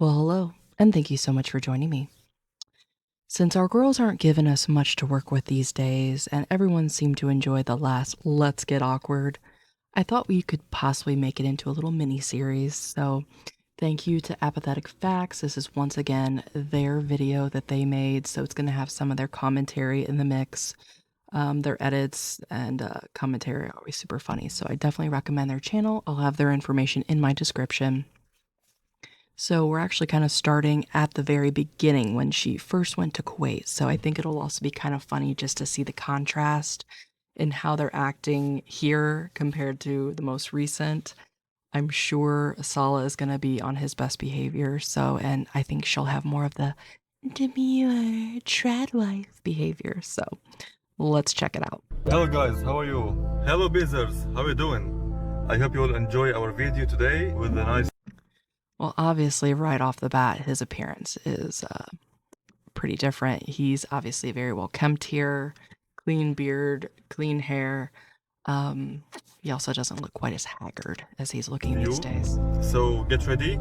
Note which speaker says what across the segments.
Speaker 1: Well, hello, and thank you so much for joining me. Since our girls aren't giving us much to work with these days, and everyone seemed to enjoy the last Let's Get Awkward, I thought we could possibly make it into a little mini-series, so thank you to Apathetic faxX. This is once again their video that they made, so it's going to have some of their commentary in the mix. Their edits and commentary are always super funny, so I definitely recommend their channel. I'll have their information in my description. So we're actually kind of starting at the very beginning when she first went to Kuwait. So I think it'll also be kind of funny just to see the contrast in how they're acting here compared to the most recent. I'm sure Salah is going to be on his best behavior. And I think she'll have more of the demure trad wife behavior. So let's check it out.
Speaker 2: Hello guys, how are you? Hello Beezers, how are you doing? I hope you will enjoy our video today with a nice...
Speaker 1: Well, obviously, right off the bat, his appearance is pretty different. He's obviously very well kempt here, clean beard, clean hair. He also doesn't look quite as haggard as he's looking these days.
Speaker 2: So get ready.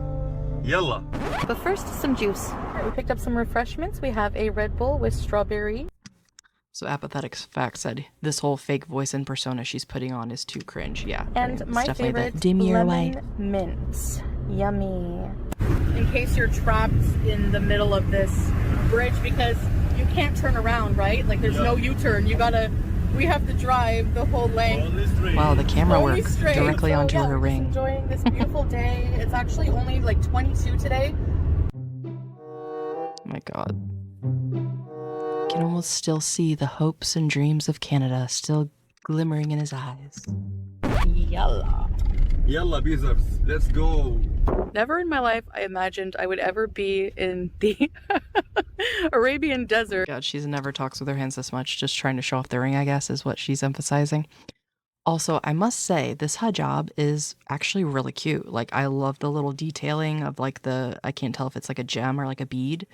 Speaker 2: Yalla.
Speaker 3: But first, some juice. We picked up some refreshments. We have a Red Bull with strawberry.
Speaker 1: So Apathetic's fact said this whole fake voice and persona she's putting on is too cringe. Yeah.
Speaker 3: And my favorite,
Speaker 1: demure
Speaker 3: lemon
Speaker 1: wife.
Speaker 3: mint. Yummy.
Speaker 4: In case you're trapped in the middle of this bridge because you can't turn around, right? Like there's no U-turn. We have to drive the whole length.
Speaker 1: Wow, the camera worked
Speaker 4: straight.
Speaker 1: directly onto
Speaker 4: yeah,
Speaker 1: her
Speaker 4: we're just
Speaker 1: ring.
Speaker 4: enjoying this beautiful day. It's actually only like 22 today.
Speaker 1: Oh my god. You can almost still see the hopes and dreams of Canada still glimmering in his eyes.
Speaker 4: Yalla.
Speaker 2: Yalla Beezers, let's go.
Speaker 4: Never in my life I imagined I would ever be in the Arabian desert.
Speaker 1: God, she never talks with her hands this much, just trying to show off the ring, I guess, is what she's emphasizing. Also, I must say, this hijab is actually really cute. Like, I love the little detailing of, like, I can't tell if it's like a gem or like a bead,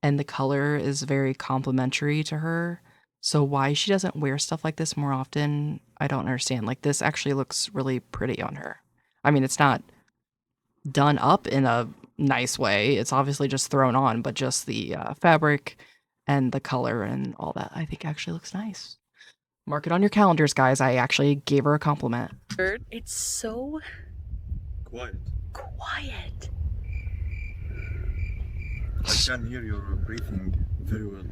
Speaker 1: and the color is very complimentary to her. So why she doesn't wear stuff like this more often, I don't understand. Like, this actually looks really pretty on her. I mean, it's not done up in a nice way. It's obviously just thrown on, but just the fabric and the color and all that, I think actually looks nice. Mark it on your calendars, guys. I actually gave her a compliment.
Speaker 4: It's so
Speaker 2: Quiet.
Speaker 4: quiet.
Speaker 2: I can hear your breathing very well.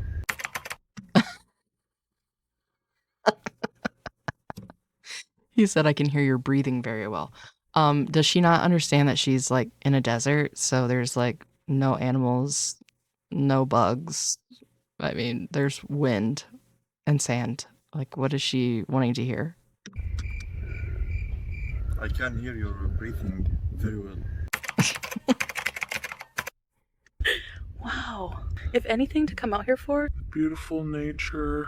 Speaker 1: He said I can hear your breathing very well. Does she not understand that she's like in a desert? So there's like no animals, no bugs. I mean, there's wind and sand. Like, what is she wanting to hear?
Speaker 2: I can hear your breathing very well.
Speaker 4: Wow. If anything to come out here for,
Speaker 2: Beautiful nature.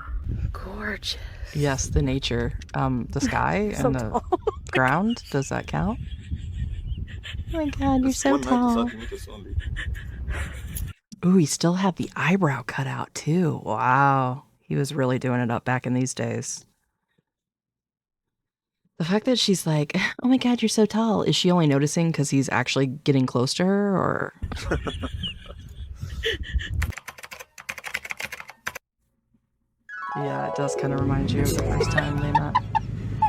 Speaker 4: gorgeous.
Speaker 1: Yes, the nature, the sky
Speaker 4: So
Speaker 1: and the
Speaker 4: tall.
Speaker 1: ground. Does that count? Oh my god, you're so tall.
Speaker 2: Only.
Speaker 1: Ooh, he still had the eyebrow cut out too. Wow. He was really doing it up back in these days. The fact that she's like, oh my god, you're so tall. Is she only noticing because he's actually getting close to her, or? Yeah, it does kind of remind you of the first time they met.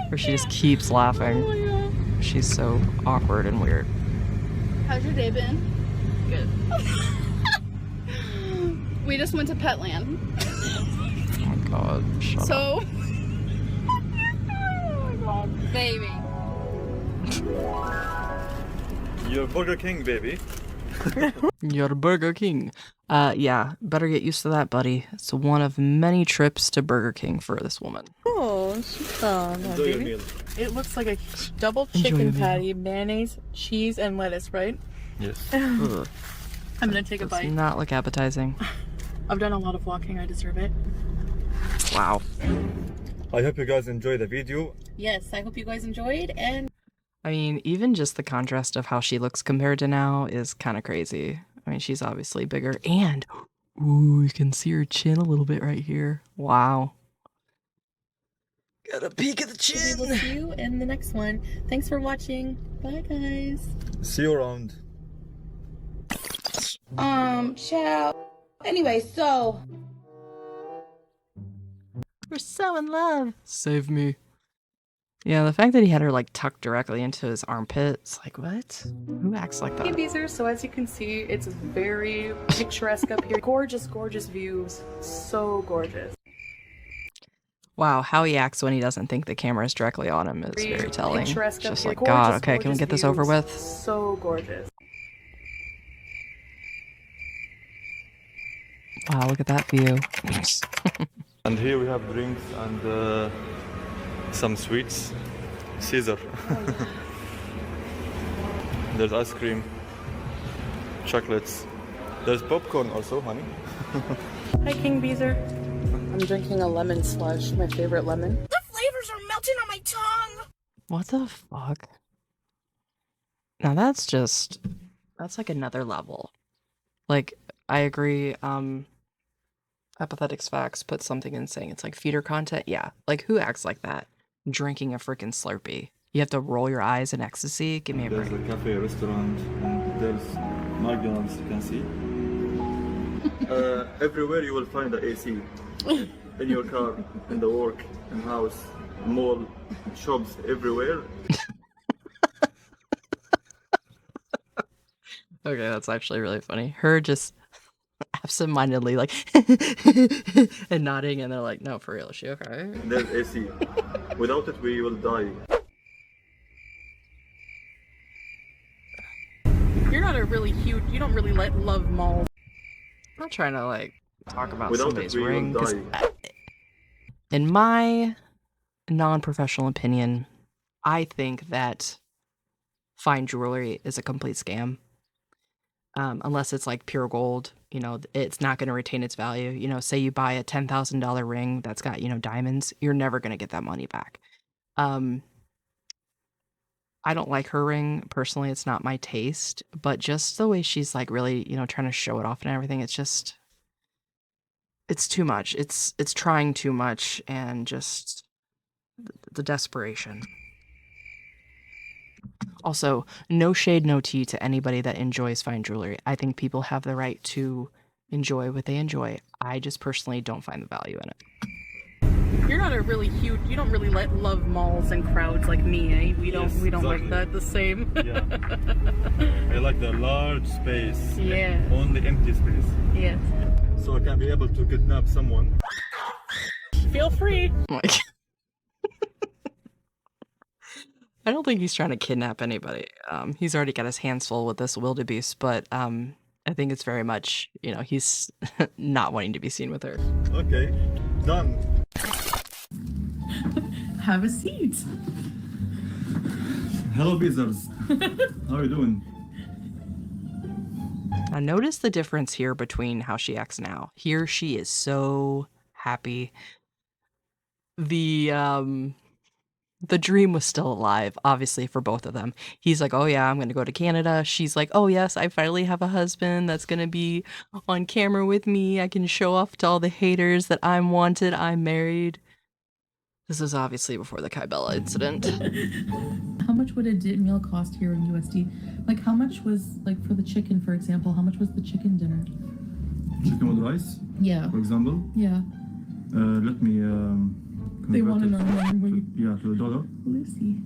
Speaker 1: Where she just keeps laughing. She so awkward and weird.
Speaker 5: How's your day been? Good. We just went to Petland.
Speaker 1: Oh my god, shut up.
Speaker 5: So. Oh my god. Baby.
Speaker 2: You're Burger King, baby.
Speaker 1: You're Burger King. Yeah, better get used to that, buddy. It's one of many trips to Burger King for this woman.
Speaker 4: Oh,
Speaker 2: Enjoy your meal.
Speaker 4: it looks like a double
Speaker 1: Enjoy your
Speaker 4: chicken
Speaker 1: meal.
Speaker 4: patty, mayonnaise, cheese, and lettuce, right?
Speaker 2: Yes.
Speaker 1: Ugh,
Speaker 4: I'm gonna take a
Speaker 1: does
Speaker 4: bite.
Speaker 1: not look appetizing.
Speaker 4: I've done a lot of walking. I deserve it.
Speaker 1: Wow.
Speaker 2: I hope you guys enjoy the video.
Speaker 4: Yes, I hope you guys enjoyed, and
Speaker 1: I mean, even just the contrast of how she looks compared to now is kind of crazy. I mean, she's obviously bigger, and ooh, you can see her chin a little bit right here. Wow. Got a peek at the
Speaker 4: we will
Speaker 1: chin.
Speaker 4: see you in the next one. Thanks for watching. Bye, guys.
Speaker 2: See you around.
Speaker 6: Child. Anyway, so
Speaker 1: We're so in love. Save me. Yeah, the fact that he had her like tucked directly into his armpits, like what? Who acts like
Speaker 3: Hey
Speaker 1: that?
Speaker 3: Beezer, so as you can see, it's very picturesque up here. Gorgeous, gorgeous views. So gorgeous.
Speaker 1: Wow, how he acts when he doesn't think the camera is directly on him is very telling. It's
Speaker 3: Picturesque up
Speaker 1: just
Speaker 3: here.
Speaker 1: like, God,
Speaker 3: Gorgeous,
Speaker 1: okay, can we
Speaker 3: gorgeous
Speaker 1: get this over
Speaker 3: views.
Speaker 1: with?
Speaker 3: So gorgeous.
Speaker 1: Wow, look at that view.
Speaker 2: And here we have drinks and some sweets. Caesar. There's ice cream, chocolates. There's popcorn also, honey.
Speaker 3: Hi King Beezer. I'm drinking a lemon slush, my favorite lemon.
Speaker 6: the flavors are melting on my tongue.
Speaker 1: What the fuck? Now that's like another level. Like, I agree, Apathetic's Fax put something in saying it's like feeder content. Yeah, like who acts like that? Drinking a freaking Slurpee. You have to roll your eyes in ecstasy? Give me a break.
Speaker 2: There's a cafe, restaurant, and there's McDonald's, you can see. Everywhere you will find the AC. In your car, in the work, in house, mall, shops, everywhere.
Speaker 1: Okay, that's actually really funny. Her just absentmindedly like and nodding, and they're like, no, for real, is she okay?
Speaker 2: There's AC. Without it, we will die.
Speaker 3: You're not a really huge, you don't really love malls.
Speaker 1: I'm not trying to like talk about
Speaker 2: Without
Speaker 1: somebody's
Speaker 2: it, we
Speaker 1: ring,
Speaker 2: will
Speaker 1: 'cause
Speaker 2: die.
Speaker 1: in my non-professional opinion, I think that fine jewelry is a complete scam. Unless it's like pure gold, you know, it's not going to retain its value. You know, say you buy a $10,000 ring that's got, you know, diamonds, you're never going to get that money back. I don't like her ring personally. It's not my taste, but just the way she's like really, you know, trying to show it off and everything, it's just, it's too much. It's trying too much, and just the desperation. Also, no shade, no tea to anybody that enjoys fine jewelry. I think people have the right to enjoy what they enjoy. I just personally don't find the value in it.
Speaker 3: You're not a really huge, you don't really love malls and crowds like me, eh? We don't like
Speaker 2: exactly.
Speaker 3: that the same.
Speaker 2: Yeah. I like the large space.
Speaker 3: Yeah.
Speaker 2: Only empty space.
Speaker 3: Yes.
Speaker 2: So I can be able to kidnap someone.
Speaker 3: Feel free.
Speaker 1: Like, I don't think he's trying to kidnap anybody. He's already got his hands full with this wildebeest, but I think it's very much, you know, he's not wanting to be seen with her.
Speaker 2: Okay, done.
Speaker 4: Have a seat.
Speaker 2: Hello, Beezers. How are you doing?
Speaker 1: Now notice the difference here between how she acts now. Here she is so happy. The dream was still alive, obviously, for both of them. He's like, oh yeah, I'm gonna go to Canada. She's like, oh yes, I finally have a husband that's gonna be on camera with me. I can show off to all the haters that I'm wanted, I'm married. This is obviously before the Kybella incident.
Speaker 4: How much would a meal cost here in USD? Like, how much was, like, for the chicken, for example, how much was the chicken dinner?
Speaker 2: Chicken with rice,
Speaker 4: Yeah.
Speaker 2: for example.
Speaker 4: Yeah.
Speaker 2: Let me
Speaker 4: They want to
Speaker 2: convert
Speaker 4: know
Speaker 2: it
Speaker 4: when we...
Speaker 2: yeah, to a dollar.
Speaker 4: Lucy.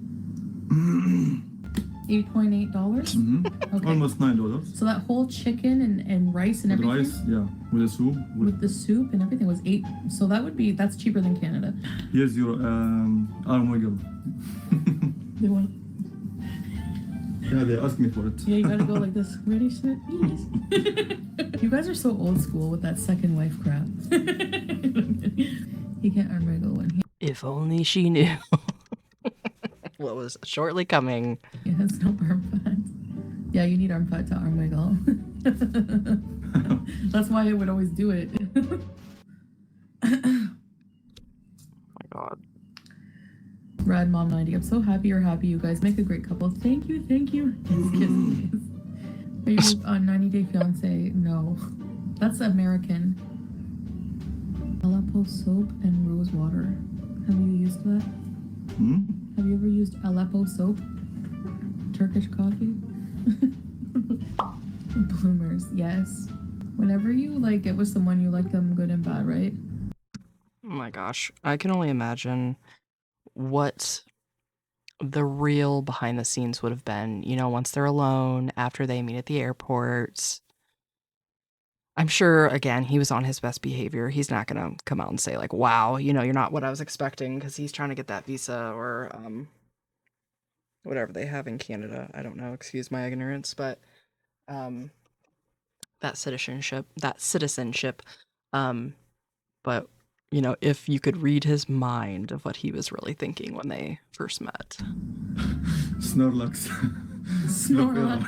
Speaker 4: $8.8?
Speaker 2: Mm-hmm.
Speaker 4: Okay.
Speaker 2: Almost $9.
Speaker 4: So that whole chicken and rice and
Speaker 2: With
Speaker 4: everything?
Speaker 2: rice, yeah, with the soup.
Speaker 4: With the soup and everything was $8. So that's cheaper than Canada.
Speaker 2: Here's your arm wiggle.
Speaker 4: They want...
Speaker 2: Yeah, they asked me for it.
Speaker 4: Yeah, you gotta go like this. Ready, set, yes. You guys are so old school with that second wife crap. He can't unwriggle when he
Speaker 1: If only she knew what was shortly coming.
Speaker 4: has no arm fat. Yeah, you need arm fat to arm wiggle. That's why I would always do it.
Speaker 1: Oh my God.
Speaker 4: Rad Mom 90. I'm so happy you're happy. You guys make a great couple. Thank you, thank you. Kiss, kiss. Are you on 90 Day Fiance? No. That's American. Aleppo soap and rose water. Have you used that?
Speaker 2: Hmm?
Speaker 4: Have you ever used Aleppo soap? Turkish coffee? Bloomers, yes. Whenever you like get with someone, you like them good and bad, right?
Speaker 1: Oh my gosh. I can only imagine what the real behind the scenes would have been, you know, once they're alone, after they meet at the airport. I'm sure, again, he was on his best behavior. He's not gonna come out and say, like, wow, you know, you're not what I was expecting, because he's trying to get that visa or whatever they have in Canada. I don't know, excuse my ignorance, but that citizenship. But you know, if you could read his mind of what he was really thinking when they first met.
Speaker 2: Snorlax.
Speaker 4: Snorlax.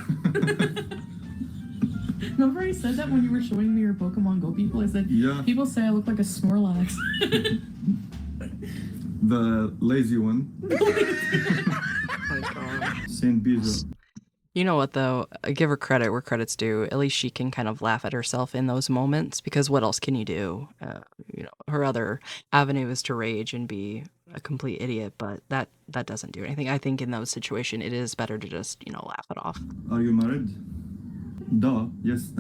Speaker 4: Remember I said that when you were showing me your Pokemon Go people? I said,
Speaker 2: Yeah.
Speaker 4: People say I look like a Snorlax.
Speaker 2: The lazy one.
Speaker 1: Oh my god.
Speaker 2: Saint Bezo.
Speaker 1: You know what, though? I give her credit where credit's due. At least she can kind of laugh at herself in those moments, because what else can you do? You know, her other avenue is to rage and be a complete idiot, but that doesn't do anything. I think in those situations, it is better to just, you know, laugh it off.
Speaker 2: Are you married? Duh, yes.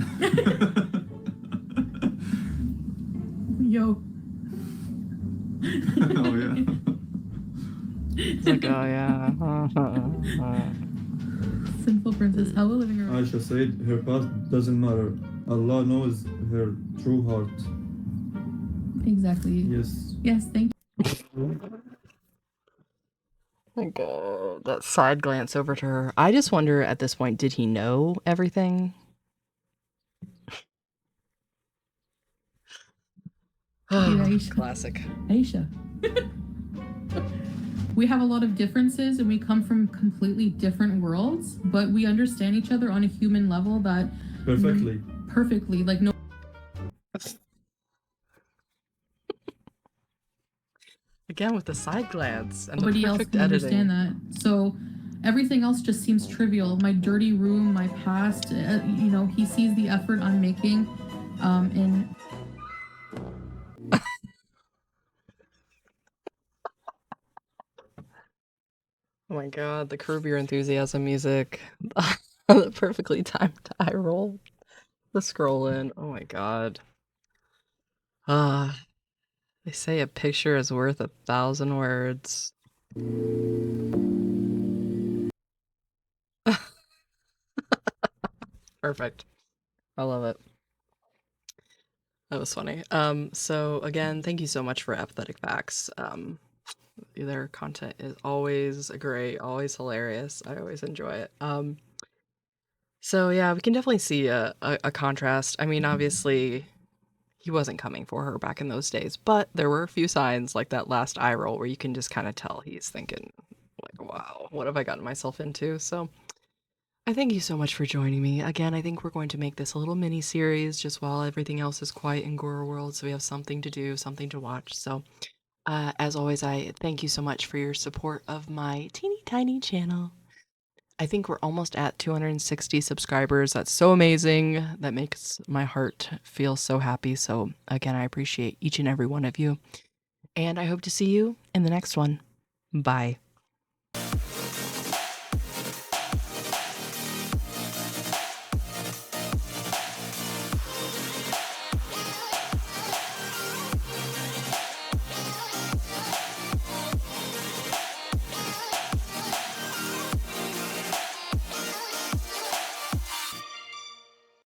Speaker 4: Yo.
Speaker 2: Oh, yeah.
Speaker 1: It's like, oh yeah.
Speaker 4: Sinful princess. How will living her
Speaker 2: Aisha said her past doesn't matter. Allah knows her true heart.
Speaker 4: Exactly.
Speaker 2: Yes.
Speaker 4: Yes, thank
Speaker 1: Oh my god, that side glance over to her. I just wonder at this point, did he know everything?
Speaker 4: Aisha.
Speaker 1: Classic.
Speaker 4: Aisha. We have a lot of differences and we come from completely different worlds, but we understand each other on a human level that
Speaker 2: Perfectly.
Speaker 4: perfectly, like no
Speaker 1: Again with the side glance and the
Speaker 4: nobody else
Speaker 1: perfect
Speaker 4: can
Speaker 1: editing.
Speaker 4: understand that. So everything else just seems trivial. My dirty room, my past, you know, he sees the effort I'm making, and
Speaker 1: Oh my god, the Curb Your Enthusiasm music. The perfectly timed eye roll. The scroll in. Oh my god. They say a picture is worth 1,000 words. Perfect. I love it. That was funny. So again, thank you so much for Apathetic Facts. Their content is always great, always hilarious. I always enjoy it. So yeah, we can definitely see a contrast. I mean, obviously, he wasn't coming for her back in those days, but there were a few signs like that last eye roll where you can just kind of tell he's thinking, like, wow, what have I gotten myself into? So I thank you so much for joining me. Again, I think we're going to make this a little mini series just while everything else is quiet in gorlworld, so we have something to do, something to watch. So as always, I thank you so much for your support of my teeny tiny channel. I think we're almost at 260 subscribers. That's so amazing. That makes my heart feel so happy. So again, I appreciate each and every one of you. And I hope to see you in the next one. Bye.